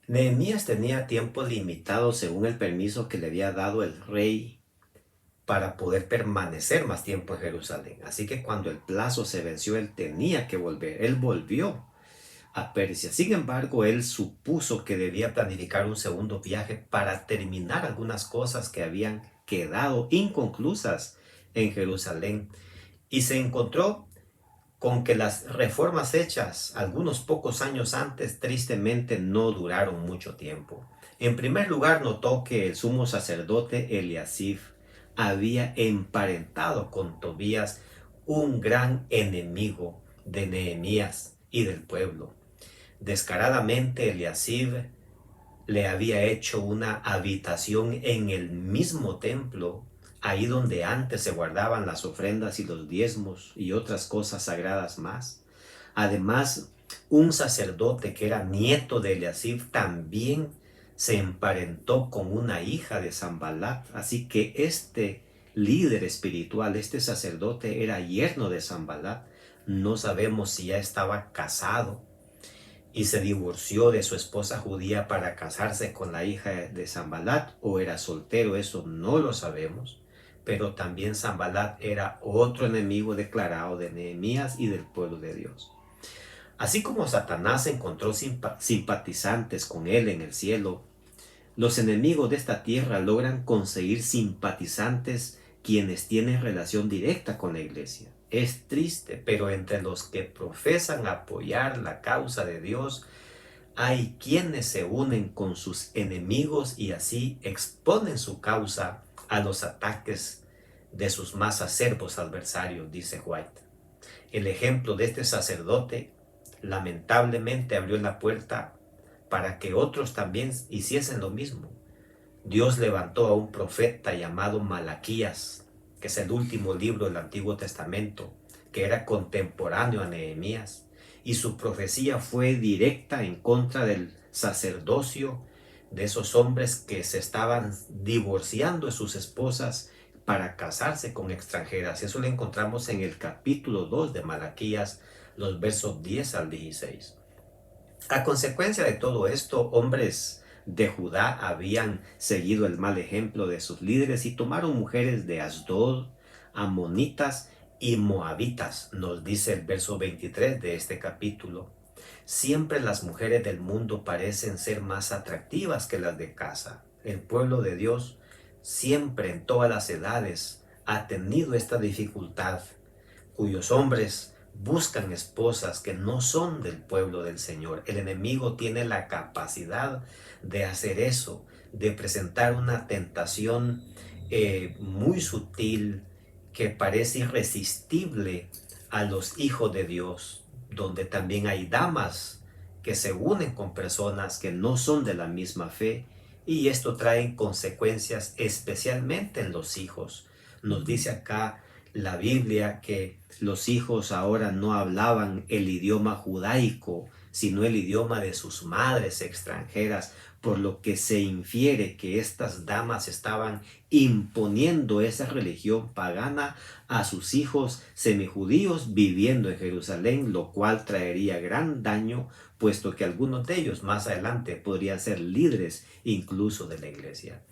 Nehemías tenía tiempo limitado según el permiso que le había dado el rey para poder permanecer más tiempo en Jerusalén. Así que cuando el plazo se venció, él tenía que volver. Él volvió a Persia. Sin embargo, él supuso que debía planificar un segundo viaje para terminar algunas cosas que habían quedado inconclusas en Jerusalén. Y se encontró con que las reformas hechas algunos pocos años antes tristemente no duraron mucho tiempo. En primer lugar, notó que el sumo sacerdote Eliasib había emparentado con Tobías, un gran enemigo de Nehemías y del pueblo. Descaradamente Eliasib le había hecho una habitación en el mismo templo, ahí donde antes se guardaban las ofrendas y los diezmos y otras cosas sagradas más. Además, un sacerdote que era nieto de Eliasib también se emparentó con una hija de Sanballat. Así que este líder espiritual, este sacerdote, era yerno de Sanballat. No sabemos si ya estaba casado y se divorció de su esposa judía para casarse con la hija de Sanballat, o era soltero, eso no lo sabemos. Pero también Sanballat era otro enemigo declarado de Nehemías y del pueblo de Dios. Así como Satanás encontró simpatizantes con él en el cielo, los enemigos de esta tierra logran conseguir simpatizantes quienes tienen relación directa con la iglesia. Es triste, pero entre los que profesan apoyar la causa de Dios, hay quienes se unen con sus enemigos y así exponen su causa a los ataques de sus más acerbos adversarios, dice White. El ejemplo de este sacerdote lamentablemente abrió la puerta para que otros también hiciesen lo mismo. Dios levantó a un profeta llamado Malaquías, que es el último libro del Antiguo Testamento, que era contemporáneo a Nehemías, y su profecía fue directa en contra del sacerdocio de esos hombres que se estaban divorciando de sus esposas para casarse con extranjeras. Eso lo encontramos en el capítulo 2 de Malaquías, los versos 10 al 16. A consecuencia de todo esto, hombres de Judá habían seguido el mal ejemplo de sus líderes y tomaron mujeres de Asdod, amonitas y moabitas, nos dice el verso 23 de este capítulo. Siempre las mujeres del mundo parecen ser más atractivas que las de casa. El pueblo de Dios siempre en todas las edades ha tenido esta dificultad, cuyos hombres buscan esposas que no son del pueblo del Señor. El enemigo tiene la capacidad de hacer eso, de presentar una tentación muy sutil que parece irresistible a los hijos de Dios, donde también hay damas que se unen con personas que no son de la misma fe, y esto trae consecuencias especialmente en los hijos. Nos dice acá la Biblia que los hijos ahora no hablaban el idioma judaico, sino el idioma de sus madres extranjeras, por lo que se infiere que estas damas estaban imponiendo esa religión pagana a sus hijos semijudíos viviendo en Jerusalén, lo cual traería gran daño, puesto que algunos de ellos más adelante podrían ser líderes incluso de la iglesia.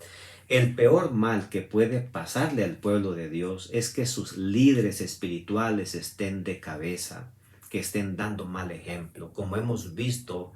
El peor mal que puede pasarle al pueblo de Dios es que sus líderes espirituales estén de cabeza, que estén dando mal ejemplo. Como hemos visto,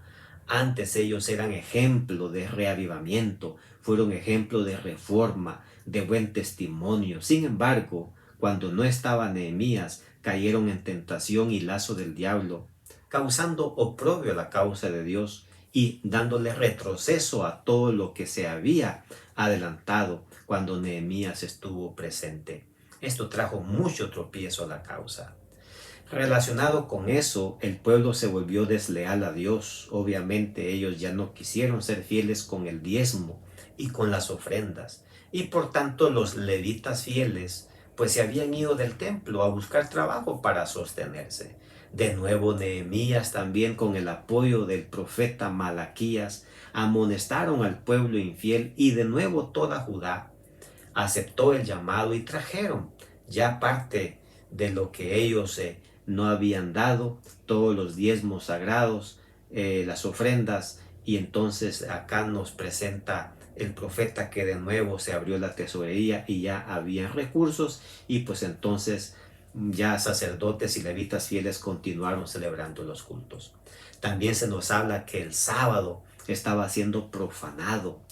antes ellos eran ejemplo de reavivamiento, fueron ejemplo de reforma, de buen testimonio. Sin embargo, cuando no estaba Nehemías, cayeron en tentación y lazo del diablo, causando oprobio a la causa de Dios y dándole retroceso a todo lo que se había adelantado cuando Nehemías estuvo presente. Esto trajo mucho tropiezo a la causa. Relacionado con eso, el pueblo se volvió desleal a Dios. Obviamente ellos ya no quisieron ser fieles con el diezmo y con las ofrendas. Y por tanto los levitas fieles pues se habían ido del templo a buscar trabajo para sostenerse. De nuevo Nehemías, también con el apoyo del profeta Malaquías, amonestaron al pueblo infiel, y de nuevo toda Judá aceptó el llamado y trajeron ya parte de lo que ellos no habían dado, todos los diezmos sagrados, las ofrendas Y entonces acá nos presenta el profeta que de nuevo se abrió la tesorería y ya había recursos, y pues entonces ya sacerdotes y levitas fieles continuaron celebrando los cultos. También se nos habla que el sábado estaba siendo profanado.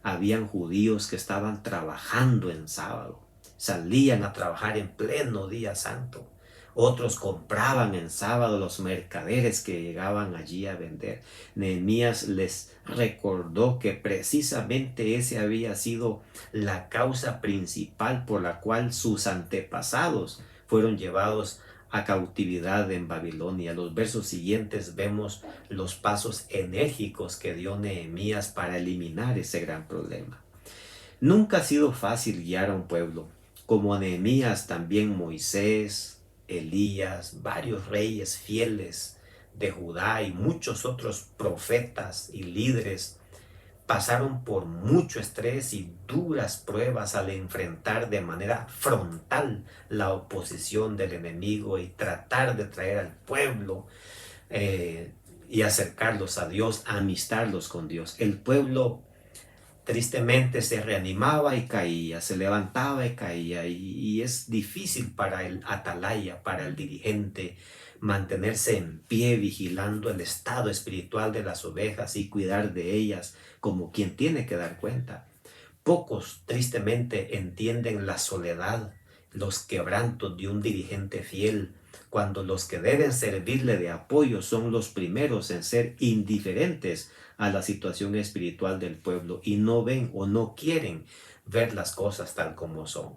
Habían judíos que estaban trabajando en sábado, salían a trabajar en pleno día santo. Otros compraban en sábado, los mercaderes que llegaban allí a vender. Nehemías les recordó que precisamente ese había sido la causa principal por la cual sus antepasados fueron llevados a cautividad en Babilonia. Los versos siguientes vemos los pasos enérgicos que dio Nehemías para eliminar ese gran problema. Nunca ha sido fácil guiar a un pueblo. Como Nehemías, también Moisés, Elías, varios reyes fieles de Judá y muchos otros profetas y líderes pasaron por mucho estrés y duras pruebas al enfrentar de manera frontal la oposición del enemigo y tratar de traer al pueblo y acercarlos a Dios, amistarlos con Dios. El pueblo tristemente se reanimaba y caía, se levantaba y caía, y es difícil para el atalaya, para el dirigente, mantenerse en pie vigilando el estado espiritual de las ovejas y cuidar de ellas como quien tiene que dar cuenta. Pocos tristemente entienden la soledad, los quebrantos de un dirigente fiel, cuando los que deben servirle de apoyo son los primeros en ser indiferentes a la situación espiritual del pueblo y no ven o no quieren ver las cosas tal como son.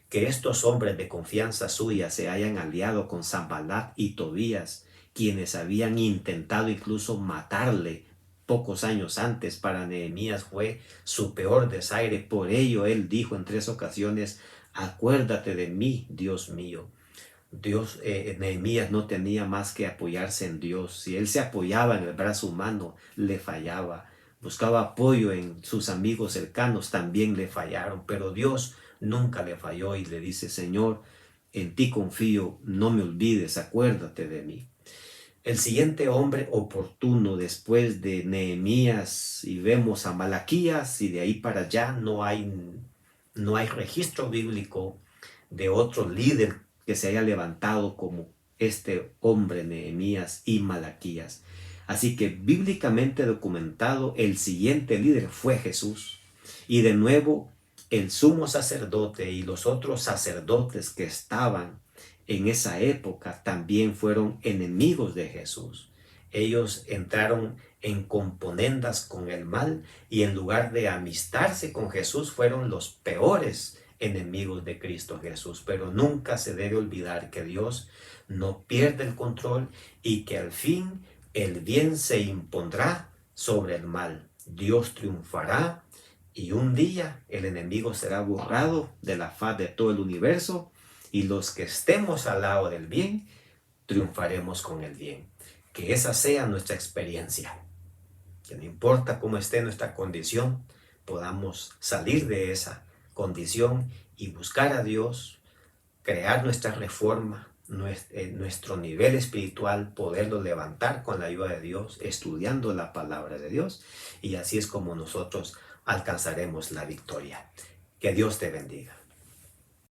Que estos hombres de confianza suya se hayan aliado con Sanballat y Tobías, quienes habían intentado incluso matarle pocos años antes, para Nehemías fue su peor desaire. Por ello él dijo en 3 ocasiones: acuérdate de mí, Dios mío. Nehemías no tenía más que apoyarse en Dios. Si él se apoyaba en el brazo humano, le fallaba. Buscaba apoyo en sus amigos cercanos, también le fallaron. Pero Dios nunca le falló y le dice: Señor, en ti confío, no me olvides, acuérdate de mí. El siguiente hombre oportuno después de Nehemías, y vemos a Malaquías, y de ahí para allá no hay registro bíblico de otro líder que se haya levantado como este hombre Nehemías y Malaquías. Así que bíblicamente documentado, el siguiente líder fue Jesús. Y de nuevo el sumo sacerdote y los otros sacerdotes que estaban en esa época también fueron enemigos de Jesús. Ellos entraron en componendas con el mal y en lugar de amistarse con Jesús fueron los peores enemigos de Cristo Jesús. Pero nunca se debe olvidar que Dios no pierde el control y que al fin el bien se impondrá sobre el mal. Dios triunfará y un día el enemigo será borrado de la faz de todo el universo, y los que estemos al lado del bien triunfaremos con el bien. Que esa sea nuestra experiencia. Que no importa cómo esté nuestra condición, podamos salir de esa condición y buscar a Dios, crear nuestra reforma, nuestro nivel espiritual, poderlo levantar con la ayuda de Dios, estudiando la palabra de Dios, y así es como nosotros alcanzaremos la victoria. Que Dios te bendiga.